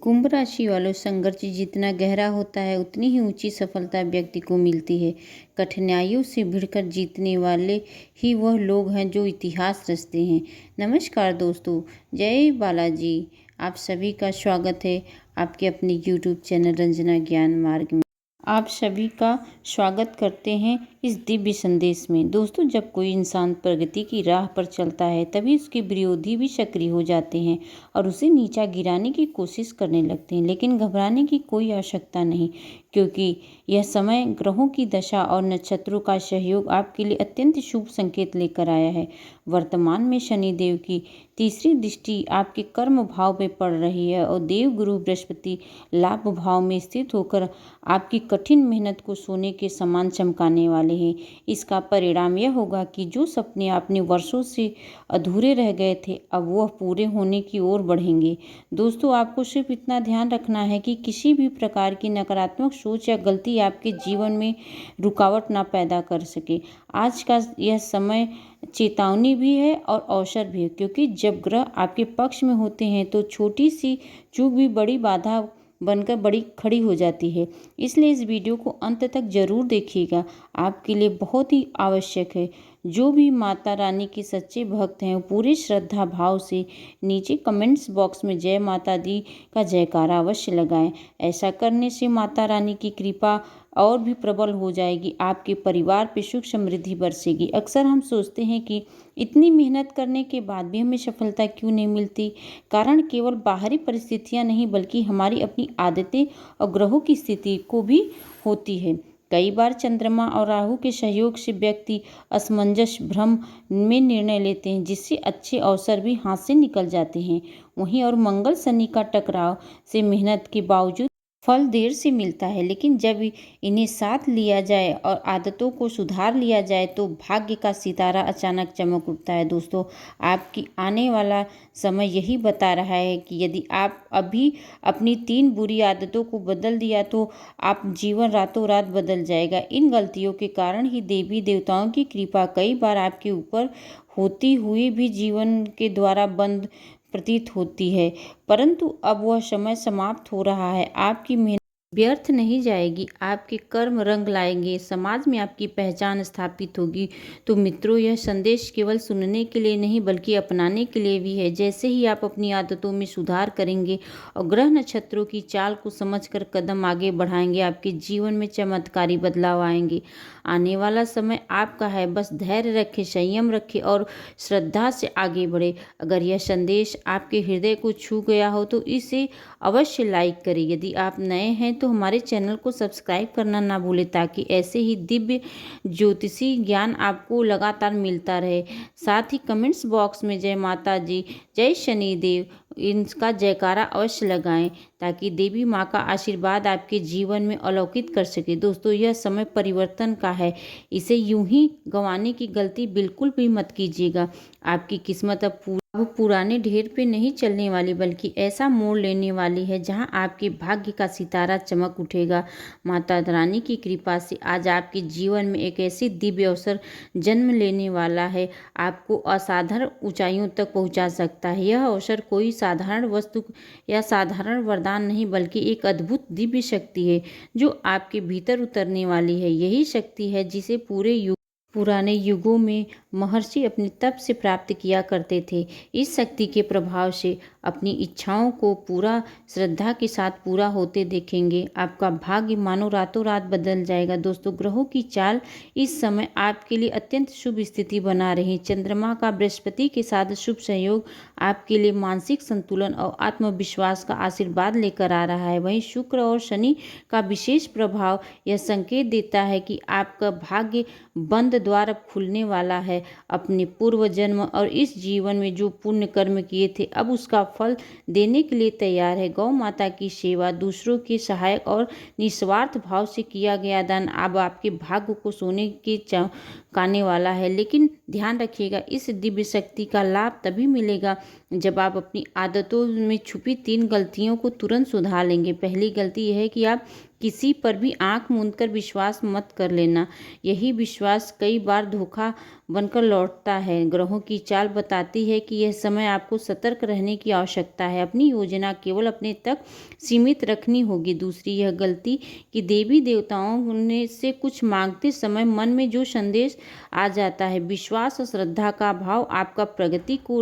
कुंभ राशि वालों, संघर्ष जितना गहरा होता है उतनी ही ऊंची सफलता व्यक्ति को मिलती है। कठिनाइयों से भिड़कर जीतने वाले ही वह लोग हैं जो इतिहास रचते हैं। नमस्कार दोस्तों, जय बालाजी। आप सभी का स्वागत है आपके अपने YouTube चैनल रंजना ज्ञान मार्ग में। आप सभी का स्वागत करते हैं इस दिव्य संदेश में। दोस्तों, जब कोई इंसान प्रगति की राह पर चलता है तभी उसके विरोधी भी सक्रिय हो जाते हैं और उसे नीचा गिराने की कोशिश करने लगते हैं। लेकिन घबराने की कोई आवश्यकता नहीं, क्योंकि यह समय ग्रहों की दशा और नक्षत्रों का सहयोग आपके लिए अत्यंत शुभ संकेत लेकर आया है। वर्तमान में शनिदेव की तीसरी दृष्टि आपके कर्म भाव में पड़ रही है और देव गुरु बृहस्पति लाभ भाव में स्थित होकर आपकी कठिन मेहनत को सोने के समान चमकाने वाले हैं। इसका परिणाम यह होगा कि जो सपने आपने वर्षों से अधूरे रह गए थे, अब वह पूरे होने की ओर बढ़ेंगे। दोस्तों, आपको सिर्फ इतना ध्यान रखना है कि किसी भी प्रकार की नकारात्मक सोच या गलती आपके जीवन में रुकावट ना पैदा कर सके। आज का यह समय चेतावनी भी है और अवसर भी है, क्योंकि जब ग्रह आपके पक्ष में होते हैं तो छोटी सी चूक भी बड़ी बाधा बनकर बड़ी खड़ी हो जाती है। इसलिए इस वीडियो को अंत तक जरूर देखिएगा, आपके लिए बहुत ही आवश्यक है। जो भी माता रानी के सच्चे भक्त हैं वो पूरी श्रद्धा भाव से नीचे कमेंट्स बॉक्स में जय माता दी का जयकारा अवश्य लगाएं। ऐसा करने से माता रानी की कृपा और भी प्रबल हो जाएगी, आपके परिवार पे सुख समृद्धि बरसेगी। अक्सर हम सोचते हैं कि इतनी मेहनत करने के बाद भी हमें सफलता क्यों नहीं मिलती। कारण केवल बाहरी परिस्थितियां नहीं, बल्कि हमारी अपनी आदतें और ग्रहों की स्थिति को भी होती है। कई बार चंद्रमा और राहु के सहयोग से व्यक्ति असमंजस भ्रम में निर्णय लेते हैं, जिससे अच्छे अवसर भी हाथ से निकल जाते हैं। वहीं और मंगल शनि का टकराव से मेहनत के बावजूद फल देर से मिलता है, लेकिन जब इन्हें साथ लिया जाए और आदतों को सुधार लिया जाए तो भाग्य का सितारा अचानक चमक उठता है। दोस्तों, आपकी आने वाला समय यही बता रहा है कि यदि आप अभी अपनी 3 बुरी आदतों को बदल दिया तो आप जीवन रातों रात बदल जाएगा। इन गलतियों के कारण ही देवी देवताओं की कृपा कई बार आपके ऊपर होती हुई भी जीवन के द्वारा बंद प्रतीत होती है, परंतु अब वह समय समाप्त हो रहा है। आपकी मेहनत व्यर्थ नहीं जाएगी, आपके कर्म रंग लाएंगे, समाज में आपकी पहचान स्थापित होगी। तो मित्रों, यह संदेश केवल सुनने के लिए नहीं बल्कि अपनाने के लिए भी है। जैसे ही आप अपनी आदतों में सुधार करेंगे और ग्रह नक्षत्रों की चाल को समझकर कदम आगे बढ़ाएंगे, आपके जीवन में चमत्कारी बदलाव आएंगे। आने वाला समय आपका है, बस धैर्य रखें, संयम रखें और श्रद्धा से आगे बढ़े। अगर यह संदेश आपके हृदय को छू गया हो तो इसे अवश्य लाइक करें। यदि आप नए हैं तो हमारे चैनल को सब्सक्राइब करना ना भूलें, ताकि ऐसे ही दिव्य ज्योतिषी ज्ञान आपको लगातार मिलता रहे। साथ ही कमेंट्स बॉक्स में जय माता जी, जय शनिदेव इनका जयकारा अवश्य लगाएं, ताकि देवी माँ का आशीर्वाद आपके जीवन में अलौकित कर सके। दोस्तों, यह समय परिवर्तन का है, इसे यूं ही गंवाने की गलती बिल्कुल भी मत कीजिएगा। आपकी किस्मत अब पुराने ढेर पे नहीं चलने वाली, बल्कि ऐसा मोड़ लेने वाली है जहां आपके भाग्य का सितारा चमक उठेगा। माता रानी की कृपा से आज आपके जीवन में एक ऐसी दिव्य अवसर जन्म लेने वाला है, आपको असाधारण ऊंचाइयों तक पहुंचा सकता है। यह अवसर कोई साधारण वस्तु या साधारण वरदान नहीं, बल्कि एक अद्भुत दिव्य शक्ति है जो आपके भीतर उतरने वाली है। यही शक्ति है जिसे पुराने युगों में महर्षि अपने तप से प्राप्त किया करते थे। इस शक्ति के प्रभाव से अपनी इच्छाओं को पूरा श्रद्धा के साथ पूरा होते देखेंगे। आपका भाग्य मानो रातों रात बदल जाएगा। दोस्तों, ग्रहों की चाल इस समय आपके लिए अत्यंत शुभ स्थिति बना रही। चंद्रमा का बृहस्पति के साथ शुभ सहयोग आपके लिए मानसिक संतुलन और आत्मविश्वास का आशीर्वाद लेकर आ रहा है। वहीं शुक्र और शनि का विशेष प्रभाव यह संकेत देता है कि आपका भाग्य बंद द्वार अब खुलने वाला है। अपने पूर्व जन्म और इस जीवन में जो पुण्य कर्म किए थे, अब उसका फल देने के लिए तैयार है। गौ माता की सेवा, दूसरों के सहायक और निस्वार्थ भाव से किया गया दान अब आपके भाग्य को सोने के काने वाला है। लेकिन ध्यान रखिएगा, इस दिव्य शक्ति का लाभ तभी मिलेगा जब आप अपनी आदतों में छुपी 3 गलतियों को तुरंत सुधार लेंगे। पहली गलती यह है कि आप किसी पर भी आंख मूंदकर विश्वास मत कर लेना। यही विश्वास कई बार धोखा बनकर लौटता है। ग्रहों की चाल बताती है कि यह समय आपको सतर्क रहने की आवश्यकता है। अपनी योजना केवल अपने तक सीमित रखनी होगी। दूसरी यह गलती कि देवी देवताओं ने से कुछ मांगते समय मन में जो संदेश आ जाता है, विश्वास और श्रद्धा का भाव आपका प्रगति को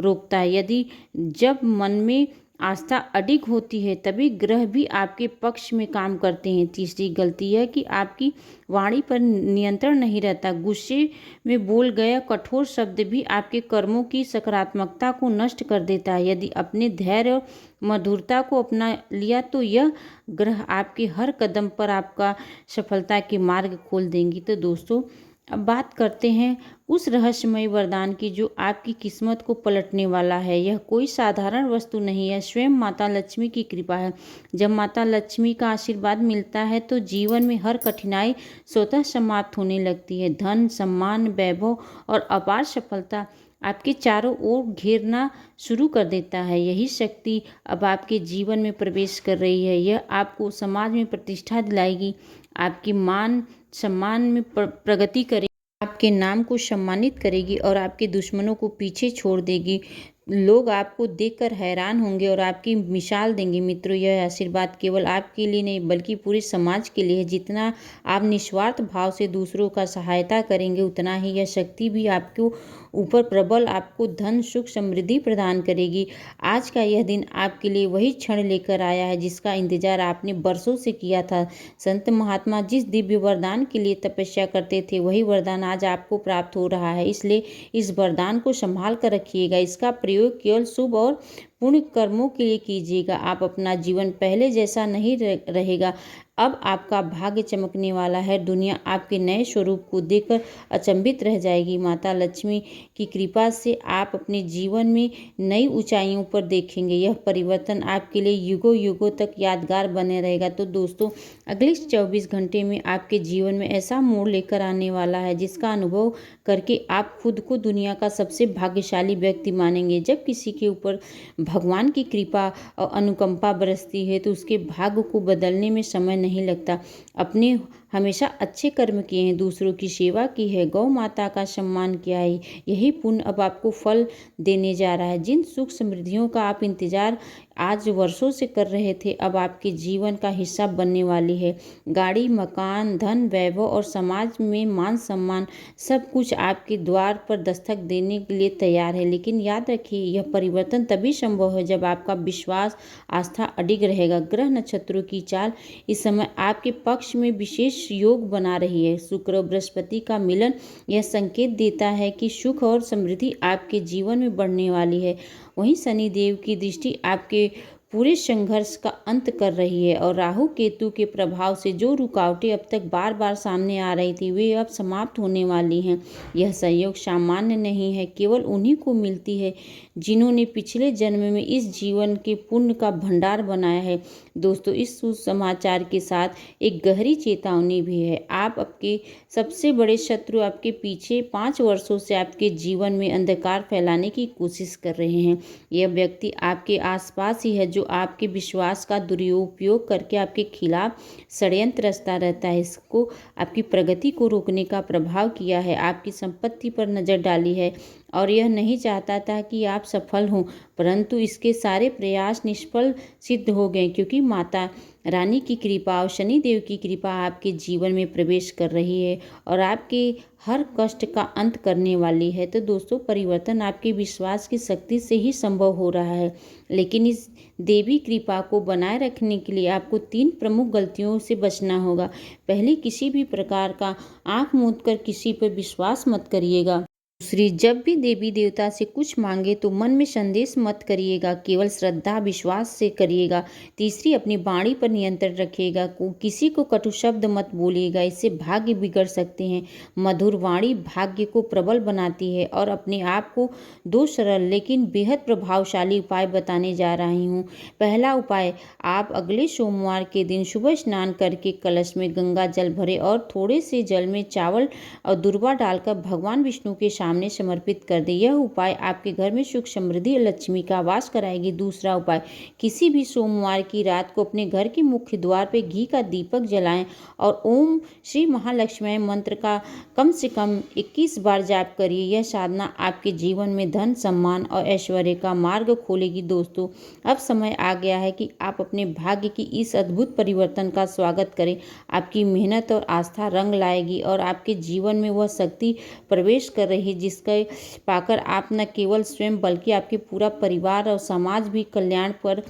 रोकता है। यदि जब मन में आस्था अडिग होती है तभी ग्रह भी आपके पक्ष में काम करते हैं। तीसरी गलती है कि आपकी वाणी पर नियंत्रण नहीं रहता। गुस्से में बोल गया कठोर शब्द भी आपके कर्मों की सकारात्मकता को नष्ट कर देता है। यदि अपने धैर्य और मधुरता को अपना लिया तो यह ग्रह आपके हर कदम पर आपका सफलता के मार्ग खोल देंगी। तो दोस्तों, अब बात करते हैं उस रहस्यमय वरदान की जो आपकी किस्मत को पलटने वाला है। यह कोई साधारण वस्तु नहीं है, स्वयं माता लक्ष्मी की कृपा है। जब माता लक्ष्मी का आशीर्वाद मिलता है तो जीवन में हर कठिनाई स्वतः समाप्त होने लगती है। धन, सम्मान, वैभव और अपार सफलता आपके चारों ओर घेरना शुरू कर देता है। यही शक्ति अब आपके जीवन में प्रवेश कर रही है। यह आपको समाज में प्रतिष्ठा दिलाएगी, आपकी मान सम्मान में प्रगति करेगी, आपके नाम को सम्मानित करेगी और आपके दुश्मनों को पीछे छोड़ देगी। लोग आपको देखकर हैरान होंगे और आपकी मिसाल देंगे। मित्रों, यह आशीर्वाद केवल आपके लिए नहीं बल्कि पूरे समाज के लिए है। जितना आप निस्वार्थ भाव से दूसरों का सहायता करेंगे, उतना ही यह शक्ति भी आपको ऊपर प्रबल आपको धन, सुख, समृद्धि प्रदान करेगी। आज का यह दिन आपके लिए वही क्षण लेकर आया है जिसका इंतजार आपने बरसों से किया था। संत महात्मा जिस दिव्य वरदान के लिए तपस्या करते थे, वही वरदान आज आपको प्राप्त हो रहा है। इसलिए इस वरदान को संभाल कर रखिएगा। इसका प्रयोग केवल शुभ और पुण्य कर्मों के लिए कीजिएगा। आप अपना जीवन पहले जैसा नहीं रहेगा। अब आपका भाग्य चमकने वाला है। दुनिया आपके नए स्वरूप को देखकर अचंभित रह जाएगी। माता लक्ष्मी की कृपा से आप अपने जीवन में नई ऊंचाइयों पर देखेंगे। यह परिवर्तन आपके लिए युगों युगों तक यादगार बने रहेगा। तो दोस्तों, अगले 24 घंटे में आपके जीवन में ऐसा मोड़ लेकर आने वाला है जिसका अनुभव करके आप खुद को दुनिया का सबसे भाग्यशाली व्यक्ति मानेंगे। जब किसी के ऊपर भगवान की कृपा और अनुकंपा बरसती है तो उसके भाग्य को बदलने में समय नहीं लगता। अपने हमेशा अच्छे कर्म किए हैं, दूसरों की सेवा की है, गौ माता का सम्मान किया है, यही पुण्य अब आपको फल देने जा रहा है। जिन सुख समृद्धियों का आप इंतजार आज वर्षों से कर रहे थे, अब आपके जीवन का हिस्सा बनने वाली है। गाड़ी, मकान, धन, वैभव और समाज में मान सम्मान सब कुछ आपके द्वार पर दस्तक देने के लिए तैयार है। लेकिन याद रखिए, यह परिवर्तन तभी संभव है जब आपका विश्वास, आस्था अडिग रहेगा। ग्रह नक्षत्रों की चाल इस समय आपके पक्ष में विशेष योग बना रही है। शुक्र और बृहस्पति का मिलन यह संकेत देता है कि सुख और समृद्धि आपके जीवन में बढ़ने वाली है। वहीं शनिदेव की दृष्टि आपके पूरे संघर्ष का अंत कर रही है और राहु केतु के प्रभाव से जो रुकावटें अब तक बार बार सामने आ रही थी, वे अब समाप्त होने वाली हैं। यह संयोग सामान्य नहीं है, केवल उन्हीं को मिलती है जिन्होंने पिछले जन्म में इस जीवन के पुण्य का भंडार बनाया है। दोस्तों, इस सुसमाचार के साथ एक गहरी चेतावनी भी है। आप आपके सबसे बड़े शत्रु आपके पीछे 5 वर्षों से आपके जीवन में अंधकार फैलाने की कोशिश कर रहे हैं। यह व्यक्ति आपके आसपास ही है जो आपके विश्वास का दुरुपयोग करके आपके खिलाफ षड्यंत्र रचता रहता है। इसको आपकी प्रगति को रोकने का प्रभाव किया है, आपकी संपत्ति पर नजर डाली है और यह नहीं चाहता था कि आप सफल हों, परंतु इसके सारे प्रयास निष्फल सिद्ध हो गए क्योंकि माता रानी की कृपा और शनिदेव की कृपा आपके जीवन में प्रवेश कर रही है और आपके हर कष्ट का अंत करने वाली है। तो दोस्तों, परिवर्तन आपके विश्वास की शक्ति से ही संभव हो रहा है, लेकिन इस देवी कृपा को बनाए रखने के लिए आपको 3 प्रमुख गलतियों से बचना होगा। पहली, किसी भी प्रकार का आंख मूंद कर किसी पर विश्वास मत करिएगा। दूसरी, जब भी देवी देवता से कुछ मांगे तो मन में संदेश मत करिएगा, केवल श्रद्धा विश्वास से करिएगा। तीसरी, अपनी वाणी पर नियंत्रण रखिएगा, किसी को कटु शब्द मत बोलिएगा, इससे भाग्य बिगड़ सकते हैं। मधुर वाणी भाग्य को प्रबल बनाती है। और अपने आप को दो सरल लेकिन बेहद प्रभावशाली उपाय बताने जा रही हूँ। पहला उपाय, आप अगले सोमवार के दिन सुबह स्नान करके कलश में गंगा जल भरे और थोड़े से जल में चावल और दूर्वा डालकर भगवान विष्णु के सामने समर्पित कर दें। यह उपाय आपके घर में सुख समृद्धि और लक्ष्मी का वास कराएगी। दूसरा उपाय, किसी भी सोमवार की रात को अपने घर के मुख्य द्वार पर घी का दीपक जलाएं और ओम श्री महालक्ष्मी मंत्र का कम से कम 21 बार जाप करिए। यह साधना आपके जीवन में धन, सम्मान और ऐश्वर्य का मार्ग खोलेगी। दोस्तों, अब समय आ गया है कि आप अपने भाग्य की इस अद्भुत परिवर्तन का स्वागत करें। आपकी मेहनत और आस्था रंग लाएगी और आपके जीवन में वह शक्ति प्रवेश कर रही है जिसके पाकर आप न केवल स्वयं बल्कि आपके पूरा परिवार और समाज भी कल्याण पर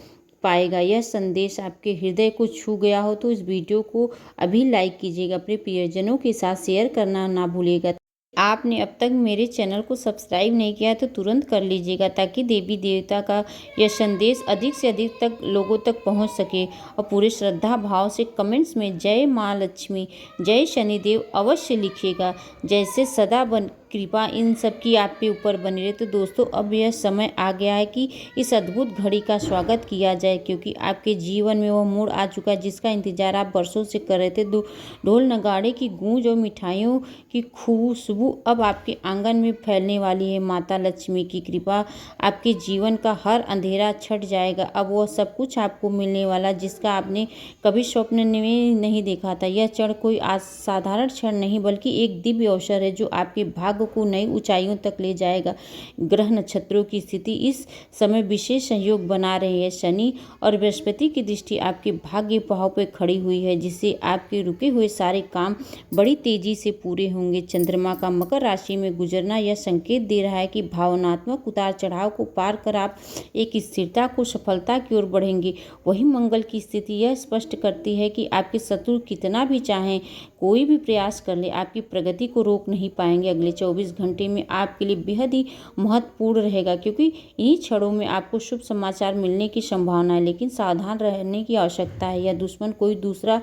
पाएगा। यह संदेश आपके हृदय को छू गया हो तो इस वीडियो को अभी लाइक कीजिएगा, अपने प्रियजनों के साथ शेयर करना ना भूलिएगा। आपने अब तक मेरे चैनल को सब्सक्राइब नहीं किया तो तुरंत कर लीजिएगा ताकि देवी देवता का यह संदेश अधिक से अधिक तक लोगों तक पहुंच सके। और पूरे श्रद्धा भाव से कमेंट्स में जय माँ लक्ष्मी, जय शनिदेव अवश्य लिखिएगा। जैसे सदा कृपा इन सब की आप पे ऊपर बनी रहे। तो दोस्तों, अब यह समय आ गया है कि इस अद्भुत घड़ी का स्वागत किया जाए, क्योंकि आपके जीवन में वह मोड़ आ चुका है जिसका इंतजार आप बरसों से कर रहे थे। ढोल नगाड़े की गूंज और मिठाइयों की खुशबू अब आपके आंगन में फैलने वाली है। माता लक्ष्मी की कृपा आपके जीवन का हर अंधेरा छट जाएगा। अब वह सब कुछ आपको मिलने वाला जिसका आपने कभी स्वप्न में नहीं देखा था। यह क्षण कोई साधारण क्षण नहीं बल्कि एक दिव्य अवसर है जो आपके भाग्य को नई ऊंचाइयों तक ले जाएगा। ग्रह नक्षत्रों की स्थिति इस समय विशेष संयोग बना रही है। शनि और बृहस्पति की दृष्टि आपके भाग्य भाव पर खड़ी हुई है, जिससे आपके रुके हुए सारे काम बड़ी तेजी से पूरे होंगे। चंद्रमा का मकर राशि में गुजरना यह संकेत दे रहा है कि भावनात्मक उतार चढ़ाव को पार कर आप एक स्थिरता को सफलता की ओर बढ़ेंगे। वही मंगल की स्थिति यह स्पष्ट करती है कि आपके शत्रु कितना भी चाहें, कोई भी प्रयास कर ले, आपकी प्रगति को रोक नहीं पाएंगे। अगले 24 घंटे में आपके लिए बेहद ही महत्वपूर्ण रहेगा, क्योंकि इन्हीं क्षणों में आपको शुभ समाचार मिलने की संभावना है। लेकिन सावधान रहने की आवश्यकता है। यह दुश्मन कोई दूसरा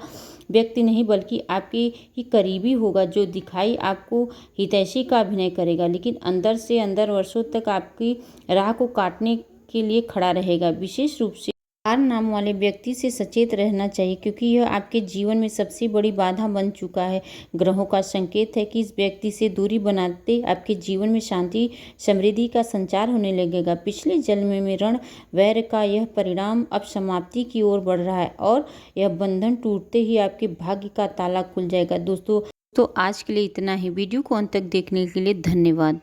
व्यक्ति नहीं बल्कि आपके ही करीबी होगा, जो दिखाई आपको हितैषी का अभिनय करेगा, लेकिन अंदर से अंदर वर्षों तक आपकी राह को काटने के लिए खड़ा रहेगा। विशेष रूप से हार नाम वाले व्यक्ति से सचेत रहना चाहिए, क्योंकि यह आपके जीवन में सबसे बड़ी बाधा बन चुका है। ग्रहों का संकेत है कि इस व्यक्ति से दूरी बनाते आपके जीवन में शांति समृद्धि का संचार होने लगेगा। पिछले जन्म में ऋण वैर का यह परिणाम अब समाप्ति की ओर बढ़ रहा है और यह बंधन टूटते ही आपके भाग्य का ताला खुल जाएगा। दोस्तों, तो आज के लिए इतना ही। वीडियो को अंत तक देखने के लिए धन्यवाद।